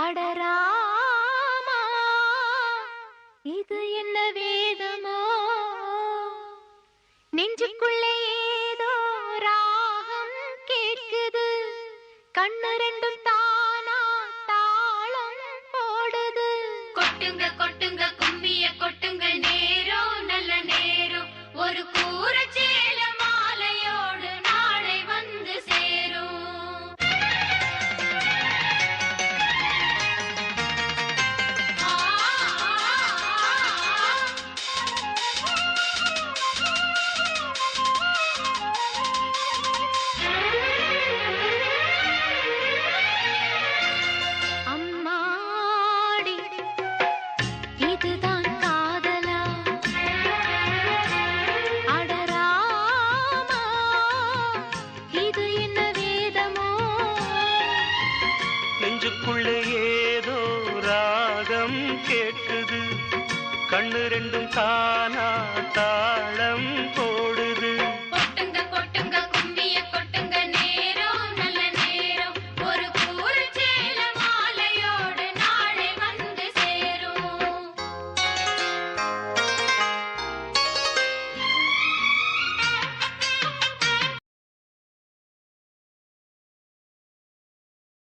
அடராமா இது என்ன வேதமோ நெஞ்சுக்குள்ளே ஏதோ ராகம் கேட்குது கண்ணு ரெண்டும் தானா தாளம் போடுது கொட்டுங்க கொட்டுங்க கும்மிய கொட்டுங்க நேரம் நல்ல நேரம் ஒரு கூரச்சேல மாலையோடு நாளை வந்து சேரும் ஏதோ ராகம் கேட்குது கண்ணு ரெண்டும்